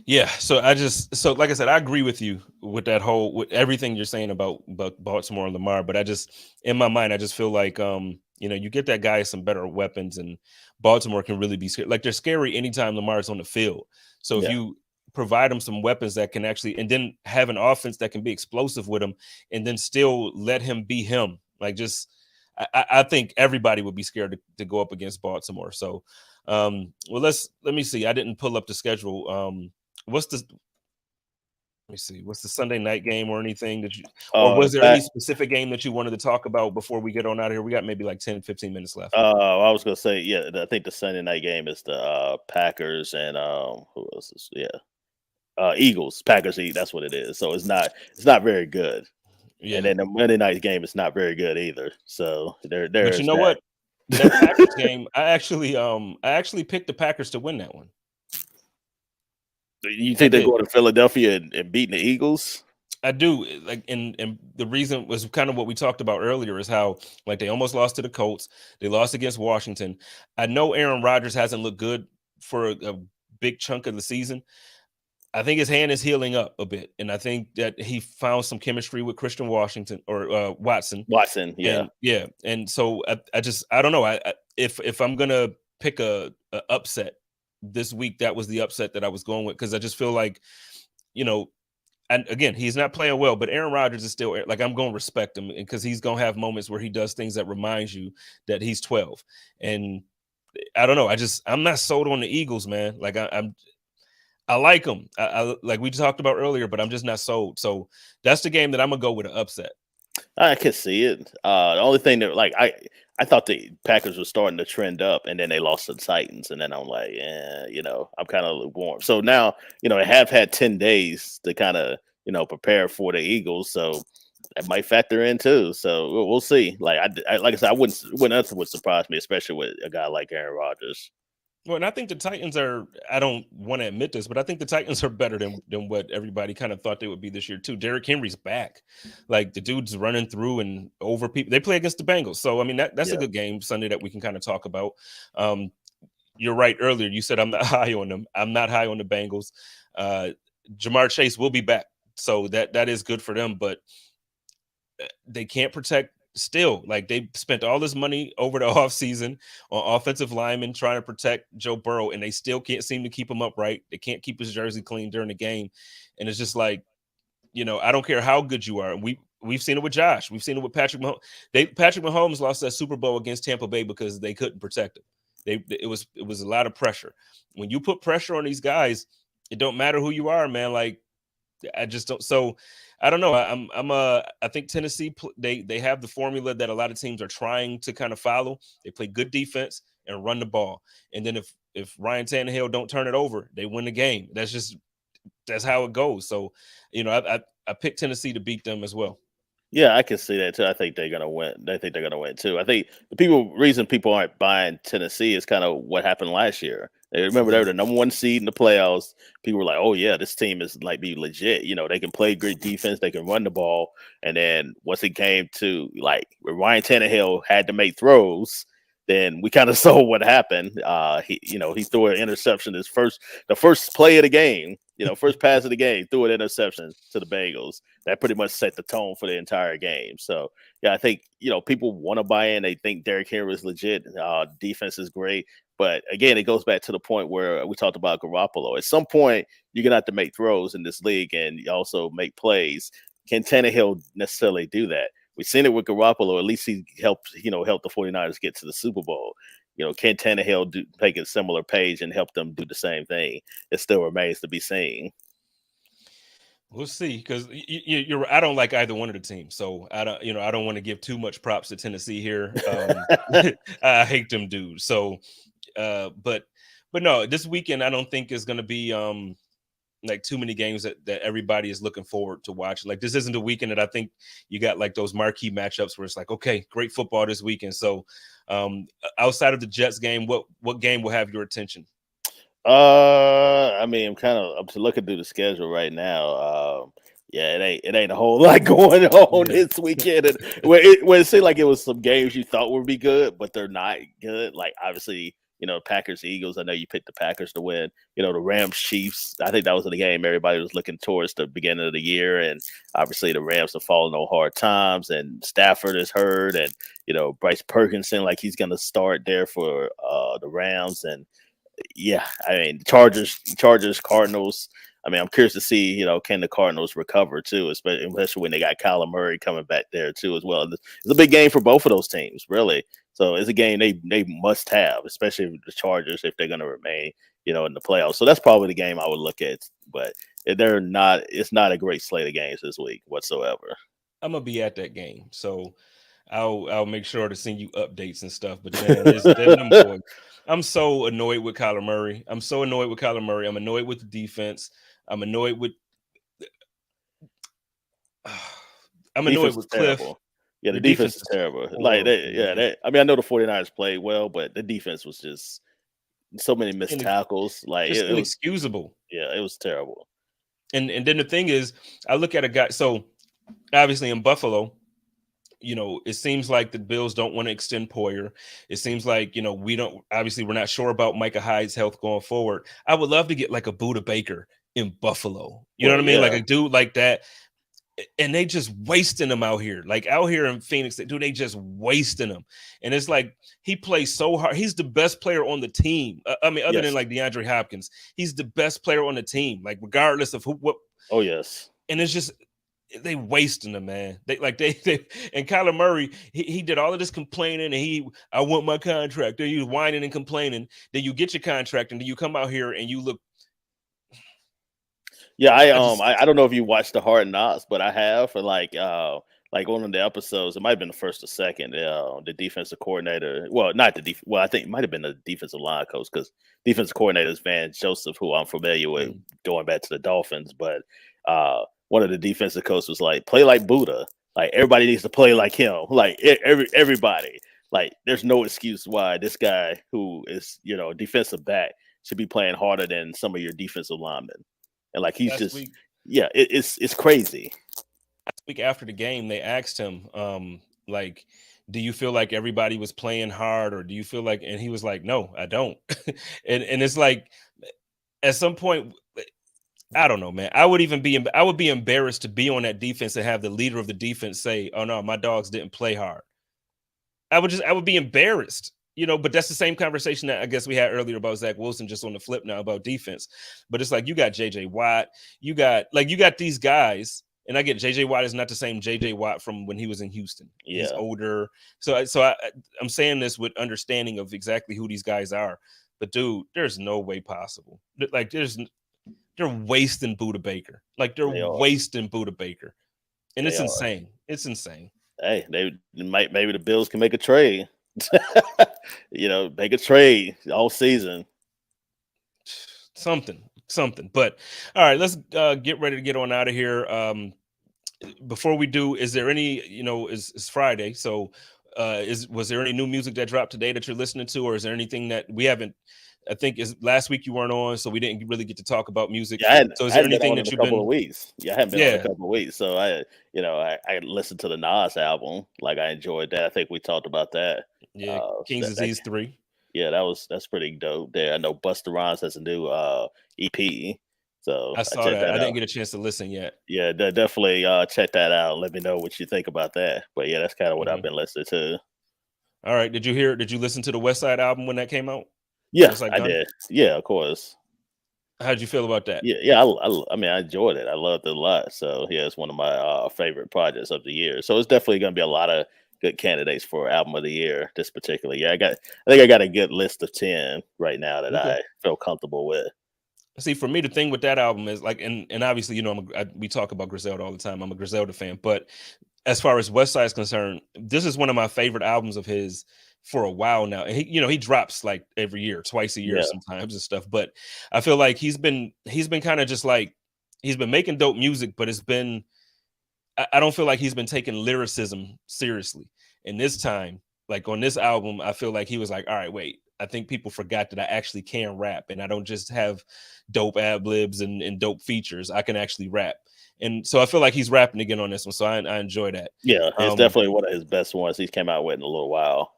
Yeah. So like I said, I agree with you with with everything you're saying about Baltimore and Lamar, but in my mind, I just feel like, you get that guy some better weapons, and Baltimore can really be scary. Like, they're scary anytime Lamar's on the field. So if you provide him some weapons that can actually, and then have an offense that can be explosive with him, and then still let him be him. Like, I think everybody would be scared to go up against Baltimore. So, let me see. I didn't pull up the schedule. What's the Sunday night game or anything that you, or was there any specific game that you wanted to talk about before we get on out of here? We got maybe like 10, 15 minutes left. I was going to say, I think the Sunday night game is the Packers and who else is, Eagles, Packers, that's what it is. So it's not very good. Yeah. And then the Monday night game is not very good either. So there's But you know what? That Packers game, I actually picked the Packers to win that one. You think they're going to Philadelphia and beating the Eagles? I do. And the reason was kind of what we talked about earlier, is how they almost lost to the Colts. They lost against Washington. I know Aaron Rodgers hasn't looked good for a big chunk of the season. I think his hand is healing up a bit, and I think that he found some chemistry with Christian Watson. Yeah. And so I don't know. If I'm gonna pick a upset this week, that was the upset that I was going with, because I just feel like, and again, he's not playing well, but Aaron Rodgers is still, like, I'm going to respect him, because he's going to have moments where he does things that reminds you that he's 12. And I don't know. I'm not sold on the Eagles, man. Like, I like them. I like we talked about earlier, but I'm just not sold. So that's the game that I'm going to go with an upset. I can see it. The only thing that, like, I thought the Packers were starting to trend up, and then they lost to the Titans, and then I'm like, I'm kind of lukewarm. So now, I have had 10 days to kind of, prepare for the Eagles. So, that might factor in too. So we'll see. Like like I said, I wouldn't would surprise me, especially with a guy like Aaron Rodgers. Well, and I think the Titans are, I don't want to admit this, but I think the Titans are better than what everybody kind of thought they would be this year too. Derrick Henry's back. Like the dude's running through and over people. They play against the Bengals. So I mean that's a good game Sunday that we can kind of talk about. You're right earlier. You said I'm not high on them. I'm not high on the Bengals. Jamar Chase will be back. So that is good for them, but they can't protect still. Like they spent all this money over the offseason on offensive linemen trying to protect Joe Burrow, and they still can't seem to keep him upright. They can't keep his jersey clean during the game. And it's just like, I don't care how good you are. We've seen it with Josh. We've seen it with Patrick Mahomes. Patrick Mahomes lost that Super Bowl against Tampa Bay because they couldn't protect him. It was a lot of pressure. When you put pressure on these guys, it don't matter who you are, man. Like I just don't. So I don't know. I think Tennessee, they have the formula that a lot of teams are trying to kind of follow. They play good defense and run the ball. And then if Ryan Tannehill don't turn it over, they win the game. That's how it goes. So, I picked Tennessee to beat them as well. Yeah, I can see that too. I think they're gonna win. I think they're gonna win too. I think the reason people aren't buying Tennessee is kind of what happened last year. They remember they were the #1 seed in the playoffs. People were like, "Oh yeah, this team is like be legit. They can play great defense. They can run the ball." And then once it came to like where Ryan Tannehill had to make throws, then we kind of saw what happened. He threw an interception the first play of the game. First pass of the game, threw an interception to the Bengals. That pretty much set the tone for the entire game. So, yeah, I think, people want to buy in. They think Derrick Henry is legit. Defense is great. But, again, it goes back to the point where we talked about Garoppolo. At some point, you're going to have to make throws in this league and also make plays. Can Tannehill necessarily do that? We've seen it with Garoppolo. At least he helped the 49ers get to the Super Bowl. Can Tannehill take a similar page and help them do the same thing? It still remains to be seen. We'll see, because I don't like either one of the teams, so I don't want to give too much props to Tennessee here. I hate them dudes. So, but no, this weekend I don't think is going to be like too many games that everybody is looking forward to watch. Like this isn't a weekend that I think you got like those marquee matchups where it's like, okay, great football this weekend. So outside of the Jets game, what game will have your attention? I mean, I'm kind of up to looking through the schedule right now. Yeah, it ain't a whole lot going on this weekend. And where it seemed like it was some games you thought would be good, but they're not good. Like obviously, Packers, Eagles. I know you picked the Packers to win. The Rams, Chiefs. I think that was the game everybody was looking towards the beginning of the year. And obviously the Rams have fallen on hard times and Stafford is hurt. And, Bryce Perkins seemed like he's going to start there for the Rams. And yeah, I mean, Chargers, Cardinals. I mean, I'm curious to see, can the Cardinals recover too, especially when they got Kyler Murray coming back there too as well. It's a big game for both of those teams, really. So it's a game they must have, especially the Chargers if they're going to remain, in the playoffs. So that's probably the game I would look at. But it's not a great slate of games this week whatsoever. I'm gonna be at that game, so I'll make sure to send you updates and stuff. But man, I'm so annoyed with Kyler Murray. I'm annoyed with the defense. I'm annoyed with Cliff. Terrible. Yeah, the defense is terrible. Like I mean, I know the 49ers played well, but the defense was just so many missed tackles. Like it was inexcusable. It was terrible. And then the thing is, I look at a guy. So obviously in Buffalo, it seems like the Bills don't want to extend Poyer. It seems like, we're not sure about Micah Hyde's health going forward. I would love to get like a Budda Baker in Buffalo. You know what I mean? Like a dude like that. And they just wasting him out here. Like out here in Phoenix, they just wasting him. And it's like, he plays so hard. He's the best player on the team. Other than like DeAndre Hopkins, he's the best player on the team, like regardless of what. Oh, yes. And it's just, they wasting him, man. They and Kyler Murray, he did all of this complaining and I want my contract. Then he was whining and complaining. Then you get your contract and then you come out here and you look. Yeah, I don't know if you watched the Hard Knocks, but I have for like one of the episodes. It might have been the first or second. The defensive coordinator, not the I think it might have been the defensive line coach because defensive coordinator is Van Joseph, who I'm familiar with going back to the Dolphins. But one of the defensive coaches was like, play like Budda. Like everybody needs to play like him. Like everybody. Like there's no excuse why this guy who is a defensive back should be playing harder than some of your defensive linemen. And like he's Last just week, it's crazy. week after the game, they asked him, like, do you feel like everybody was playing hard, or do you feel like? And he was like, no, I don't. and it's like, at some point, I don't know, man. I would be embarrassed to be on that defense and have the leader of the defense say, "Oh no, my dogs didn't play hard." I would be embarrassed, But that's the same conversation that I guess we had earlier about Zach Wilson, just on the flip now about defense. But it's like you got JJ Watt, you got these guys, and I get JJ Watt is not the same JJ Watt from when he was in Houston. Yeah. He's older, so I'm saying this with understanding of exactly who these guys are. But dude, there's no way possible. Like they're wasting Budda Baker. Like they're wasting Budda Baker. And it's insane. It's insane. Hey, maybe the Bills can make a trade. Make a trade all season. Something. But all right, let's get ready to get on out of here. Before we do, is there any, it's Friday, so was there any new music that dropped today that you're listening to, or is there anything that we haven't? I think is last week you weren't on, so we didn't really get to talk about music. Yeah, so is there anything that you've been? Of weeks. Yeah, I haven't been on a couple of weeks, so I listened to the Nas album. Like I enjoyed that. I think we talked about that. Yeah, King's Disease 3. Yeah, that's pretty dope. There, I know Busta Rhymes has a new EP. So I saw that. I didn't get a chance to listen yet. Yeah, definitely check that out. Let me know what you think about that. But yeah, that's kind of what I've been listening to. All right. Did you listen to the West Side album when that came out? Yeah, I did. Yeah, of course. How'd you feel about that? Yeah. I mean, I enjoyed it. I loved it a lot. So yeah, it's one of my favorite projects of the year. So it's definitely going to be a lot of good candidates for album of the year. This particular year, I think I got a good list of 10 right now that I feel comfortable with. See, for me, the thing with that album is like, and obviously, we talk about Griselda all the time. I'm a Griselda fan, but as far as West Side is concerned, this is one of my favorite albums of his for a while now. And he drops like every year, twice a year sometimes and stuff. But I feel like he's been kind of just like, he's been making dope music, but I don't feel like he's been taking lyricism seriously. And this time, like on this album, I feel like he was like, all right, wait, I think people forgot that I actually can rap and I don't just have dope ad libs and dope features. I can actually rap. And so I feel like he's rapping again on this one. So I enjoy that. Yeah, it's definitely one of his best ones he's came out with in a little while.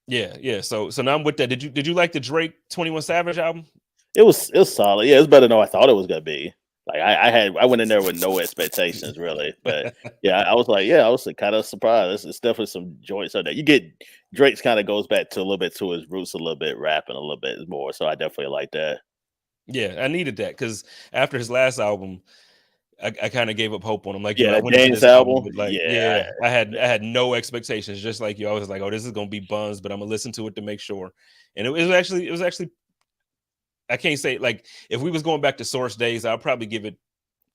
Yeah. So now I'm with that. Did you like the Drake 21 Savage album? It was solid. Yeah, it's better than I thought it was gonna be. Like I went in there with no expectations really, but yeah, I was kind of surprised. It's definitely some joints on there. You get Drake's kind of goes back to a little bit to his roots, a little bit rapping a little bit more. So I definitely like that. Yeah, I needed that because after his last album, I kind of gave up hope on him. Like, I went into this album with, like, I had no expectations, just like you. I was like, oh, this is gonna be buns, but I'm gonna listen to it to make sure. And it was actually. I can't say like if we was going back to source days, I'll probably give it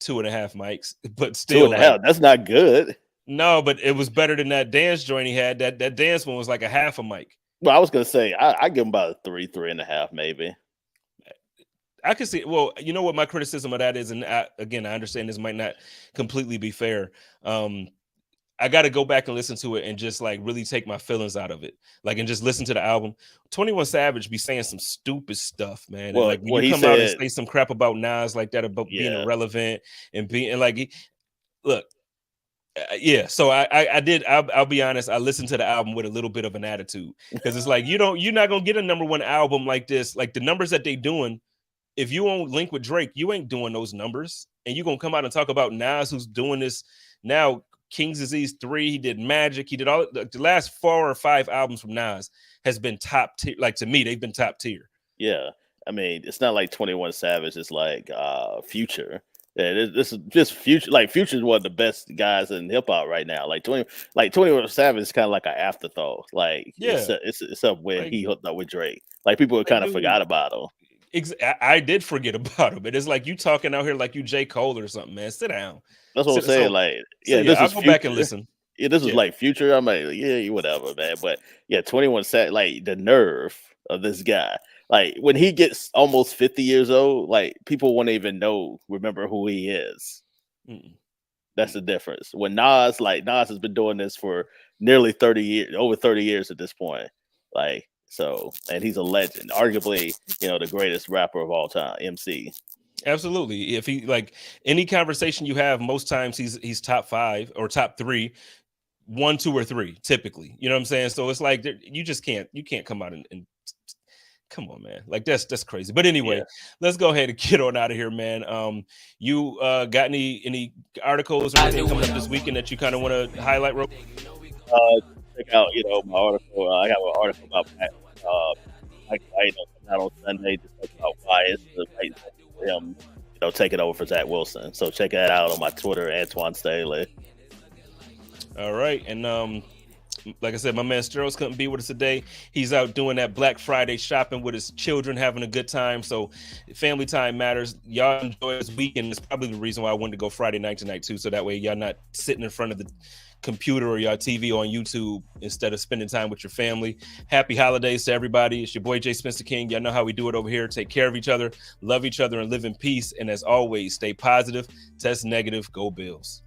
2.5 mics, but still 2.5. That's not good. No, but it was better than that dance joint he had. That dance one was like a half a mic. Well, I was gonna say I give him about a 3.5 maybe. I can see. Well, you know what my criticism of that is, and again, I understand this might not completely be fair. I got to go back and listen to it and just like really take my feelings out of it, like and just listen to the album. 21 Savage be saying some stupid stuff, man. Well, and like when you come out and say some crap about Nas like that about being irrelevant and being like, look, So I did. I'll be honest. I listened to the album with a little bit of an attitude because it's like you're not gonna get a #1 album like this. Like the numbers that they doing. If you won't link with Drake, you ain't doing those numbers, and you're gonna come out and talk about Nas, who's doing this now. King's Disease 3, he did Magic, he did all the last 4 or 5 albums from Nas has been top tier. Like to me, they've been top tier. Yeah, I mean, it's not like 21 Savage is like Future. Yeah, this is just Future. Like Future is one of the best guys in hip hop right now. Like 21 Savage is kind of like an afterthought. Like it's up when he hooked up with Drake. Like people kind of forgot about him. I did forget about him. It is like you talking out here like you J. Cole or something, man. Sit down. That's what I'm saying. I'll go back and listen. Yeah, this is like Future. I'm like, whatever, man. But 21 Savage, like the nerve of this guy. Like when he gets almost 50 years old, like people won't even remember who he is. Mm-mm. That's the difference. When Nas has been doing this for nearly 30 years, over 30 years at this point. Like, so, and he's a legend, arguably, the greatest rapper of all time, MC. Absolutely. If he, like, any conversation you have, most times he's top 5 or top 3, 1, 2, or 3, typically. You know what I'm saying? So it's like you can't come out and come on, man. Like that's crazy. But anyway, Let's go ahead and get on out of here, man. You got any articles or anything coming up this weekend that you kind of want to highlight, Ro? Check out, my article. I have an article about Mike White coming out on Sunday to talk about bias for him, taking over for Zach Wilson. So check that out on my Twitter, Antwan Staley. All right, and like I said, my man Steros couldn't be with us today. He's out doing that Black Friday shopping with his children, having a good time. So family time matters. Y'all enjoy this weekend. It's probably the reason why I wanted to go Friday night tonight too. So that way y'all not sitting in front of the computer or y'all TV on YouTube instead of spending time with your family. Happy holidays to everybody. It's your boy Jay Spencer King. Y'all know how we do it over here. Take care of each other, love each other, and live in peace. And as always, stay positive, test negative, go Bills.